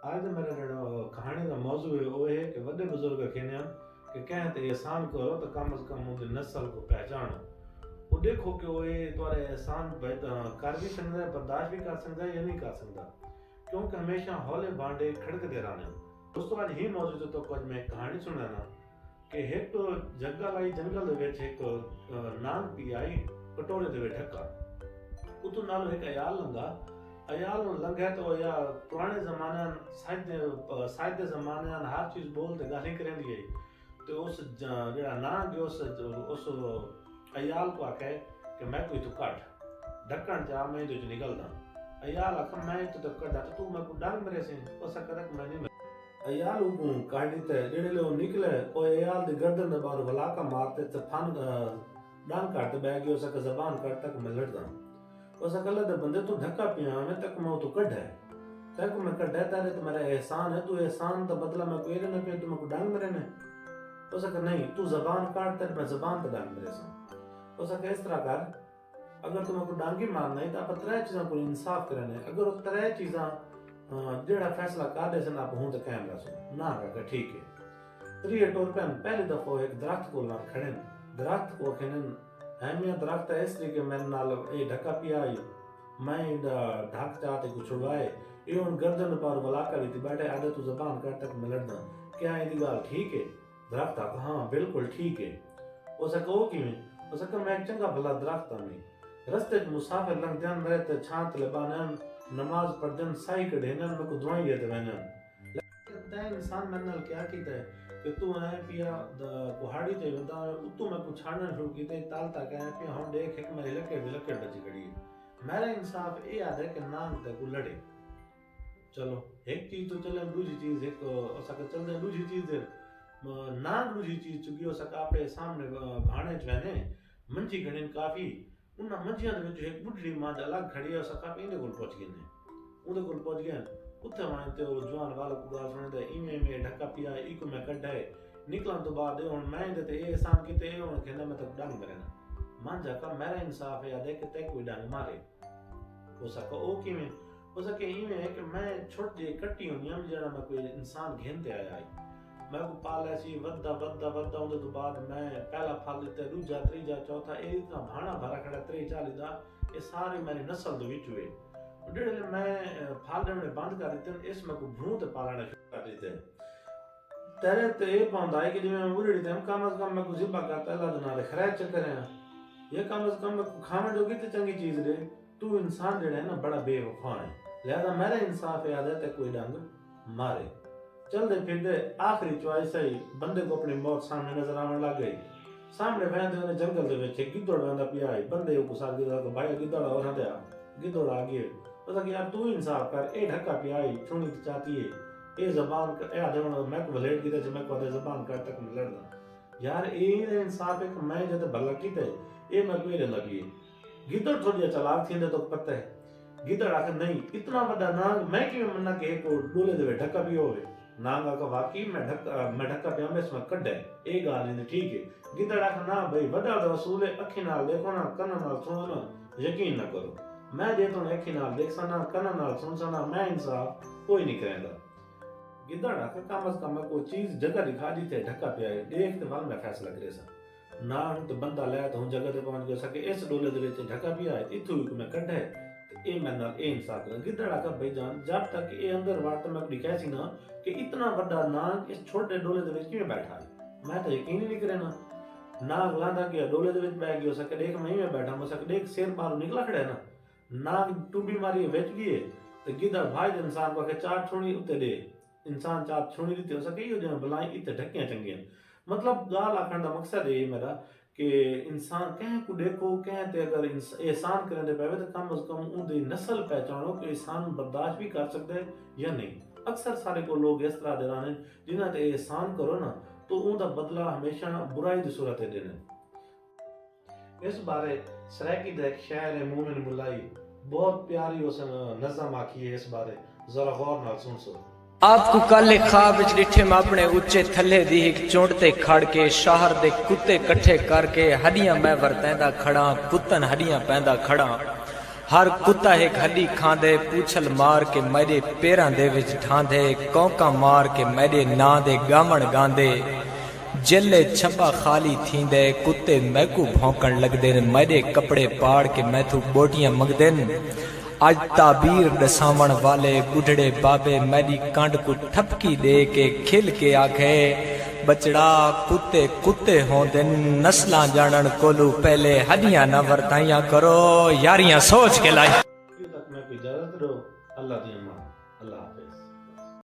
आज मेरा जो कहानी का मौजू है वो है कि बड़े बुजुर्ग कहने हैं कि कहते एहसान करो तो कम से कम उनकी नस्ल को पहचानो। वो देखो कि वो ये तुम्हारे एहसान कर भी सकता है, बर्दाश्त भी कर सकता है या नहीं कर सकता, क्योंकि हमेशा हौले भांडे खड़कते रहने। दोस्तों आज ही मौजूद तो कुछ मैं कहानी सुन रहा कि एक तो जंगल आई, जंगल दे विच एक नान पी आई कटोरे दे विच ढक्का। उतो नाल एक अयाल लंगा, अयाल लंघे तो या पुराने जमाने साहित्य के जमाने हर चीज बोलते गाली करेंदी है। तो उस जेड़ा नान जो उस अयाल को आखे कि मैं कोई तो कट ढक्कन जा मैं तो निकलदा। अयाल आख मैं तो कटा तो तू मैं को डांग मेरे से उस करक मैं नहीं। अयाल को काटी ते जेड़े लो निकले ओ अयाल दी गर्दन दे बाहर वलाका मारते ते फन डांग काट बैग उस का जबान काट तक मैं लड़दा। उस कल दे बंदे तू ढक्का पिया मैं तक मैं तो कट है तक मैं कट है तारे तो मेरा एहसान है, तू एहसान का बदला मैं कोई ना पे तू मैं को डांग मेरे ने। उस का नहीं तू जबान काट ते मैं जबान पे डांग मेरे से। उस का इस तरह कर अगर तुम को डांगी मारना है तो आप तरह चीज़ों को इंसाफ करने। अगर वो तरह चीज़ां जेड़ा फैसला कर दे सन आप हूं तो कैमरा सुन ना का ठीक है। त्रिये टोर पे पहली दफा एक दरख्त को लार खड़े दरख्त को कहने हमें दरख्त है इसलिए कि मैंने नाल ये ढक्का पिया मैं ढक चाहते कुछ छुड़वाए ये उन गर्दन पर वला कर थी बैठे आधे तू जबान कर तक मिलना क्या ये गाल ठीक है। दरख्त आखा हाँ बिल्कुल ठीक है। हो सको किवें हो सका मैं चंगा भला दरख्त में रस्ते मुसाफिर लंघ जान मेरे ते छांत लबानन नमाज पढ़दन सही कढेनन मैं को दुआई दे देवन। लेकिन इंसान मन नाल क्या कीता है कि तू है पिया कुहाड़ी ते वंदा उतो मैं को छाड़ना शुरू कीते ताल तक है कि हम देख एक मेरे लके बची खड़ी है। मेरा इंसाफ ये आदे कि नाम ते को लड़े चलो एक चीज तो चले दूसरी चीज एक सका चलदे दूसरी चीज ना दूसरी चीज चुकी हो सका आपे सामने भाणे जने मंजी घणे काफी उन मंजियां दे विच एक बुढ़ी मां अलग खड़ी है सका पे इने कोल पहुंच गए ने उदे कोल पहुंच गए उत्थे वहां ते जवान वालों को गाल सुनदे इमे में ढक्का पिया इको में कड्डा है निकलन तो बाद हुन मैं ते ए एहसान कीते हुन कहंदा मैं तो डांग मरेना मान जा का मेरा इंसाफ है देख ते कोई डांग मारे हो सका ओ किवें हो सके इवें कि मैं छोट जे कट्टी हुनी हम जेड़ा मैं कोई इंसान घेनते आया है मैं को पाला सी वद्दा उन तो बाद मैं पहला फल ते दूजा तीजा चौथा ए इतना भाना भरा खड़ा 40 दा ये सारी मेरी नस्ल दे विच हुए जेड़े मैं फल देने बंद कर दिते इसमें को भ्रूण ते पालना शुरू कर दिते तेरे ते ये पांदा है कि जिवें मुरड़ी ते कम से कम मैं को जिबा करता अल्लाह दे नाल खैर चक्कर है ये कम से कम खाने जोगी ते चंगी चीज दे। तू इंसान जेड़ा है ना बड़ा बेवफा है लिहाजा मेरा इंसाफ है आदत है कोई डंग मारे चलते फिरते आखिरी चॉइस है बंदे को अपनी मौत सामने नजर आने लग गई। सामने वहदे ने जंगल दे विच गिद्धड़ वंदा पिया है बंदे को साथ गिद्धड़ को भाई गिद्धड़ और हंदे गिद्धड़ आ गए पता कि यार तू इंसाफ कर ए ढक्का पिया है छुनी चाहती है ए जबान ए आदे मैं को वलेट कीते मैं को आदे जबान कर तक लड़ना यार ए इंसाफ है कि मैं जद भला कीते ए मैं कोई लगी गिद्धड़ थोड़ी चलाक थींदे तो पता है गिद्धड़ आखे नहीं इतना बड़ा नाग मैं कि मन्ना के को डोले दे ढक्का पियो होवे नांगा का वाकई मैं ढक्का पिया में इसमें कड्डे ए गाल नहीं ठीक है। गिद्धड़ आखे ना भाई बड़ा तो वसूल है अखी नाल देखो ना कन्न नाल सुनो ना यकीन ना करो मैं जे तो अखी नाल देख सना कन्न नाल सुन सना मैं इंसाफ कोई नहीं करेंदा। गिद्धड़ आखे कम से कम कोई चीज जगह दिखा दी थे ढक्का पिया है देख ते बाद मैं फैसला करे सा ना तो बंदा ले तो जगह ते पहुंच गया सके इस डोले दे विच ढक्का पिया है इथु मैं कड्डे ए मैं नाल ए इंसाफ कर। गिद्धड़ आखे भाई जान जब तक ए अंदर वाट मैं दिखाई सी ना कि इतना बड़ा नाग इस छोटे डोले दे विच किवें बैठा है मैं तो यकीन ही नहीं करे ना नाग लांदा गया डोले दे विच बैठ गया सके देख मैं में बैठा हो सके देख शेर बाहर निकला खड़ा है ना नाग टूबी मारी बेच गई तो गिद्धड़ भाई इंसान को चार छोड़ी उत्ते दे इंसान चार छोड़ी दी हो सके यो बलाई इते ढक्कियां चंगियां मतलब गाल आखण दा मकसद है मेरा कि इंसान कह को देखो कह ते अगर एहसान करने पावे तो कम से कम उनकी नस्ल पहचानो कि एहसान बर्दाश्त भी कर सकते हैं या नहीं। अक्सर सारे को लोग इस तरह दे रहे जिन्हें ते एहसान करो ना तो उनका बदला हमेशा बुराई की सूरत देने। इस बारे सराकी दा एक शायर है मोमिन मुलाई बहुत प्यारी उस नज़म आखी है इस बारे जरा गौर नाल सुन सो। आपको कल ख्वाब विच डिठे मैं अपने उच्चे थल्ले दी एक चोंट ते खड़ के शहर दे कुत्ते कट्ठे करके हड्डियां मैं वरतैंदा खड़ा कुत्तन हड्डियां पैंदा खड़ा ਹਰ ਕੁੱਤਾ ਇੱਕ ਹੱਡੀ ਖਾਂਦੇ ਪੂਛਲ ਮਾਰ ਕੇ ਮੇਰੇ ਪੈਰਾਂ ਦੇ ਵਿੱਚ ਠਾਂਦੇ ਕੌਂਕਾਂ ਮਾਰ ਕੇ ਮੇਰੇ ਨਾਂ ਦੇ ਗਾਵਣ ਗਾਂਦੇ ਜੱਲੇ ਛੱਪਾ ਖਾਲੀ ਥੀਂਦੇ ਕੁੱਤੇ ਮੈਕੂ ਭੌਂਕਣ ਲੱਗਦੇ ਨੇ ਮੇਰੇ ਕੱਪੜੇ ਪਾੜ ਕੇ ਮੈਥੋਂ ਬੋਟੀਆਂ ਮੰਗਦੇ ਨੇ ਅੱਜ ਤਾਬੀਰ ਦਸਾਵਣ ਵਾਲੇ ਬੁੱਢੜੇ ਬਾਬੇ ਮੇਰੀ ਕੰਡ ਕੋ ਠਪਕੀ ਦੇ ਕੇ ਖਿਲ ਕੇ ਆਖੇ ਬਚੜਾ ਕੁੱਤੇ ਕੁੱਤੇ ਹੋਂਦੇ ਨਸਲਾਂ ਜਾਣਨ ਕੋਲੋਂ ਪਹਿਲੇ ਹੱਡੀਆਂ ਨਾ ਵਰਤਾਈਆਂ ਕਰੋ ਯਾਰੀਆਂ ਸੋਚ ਕੇ ਲਾਈ तक मैं कोई इजाजत दो अल्लाह दी अमान।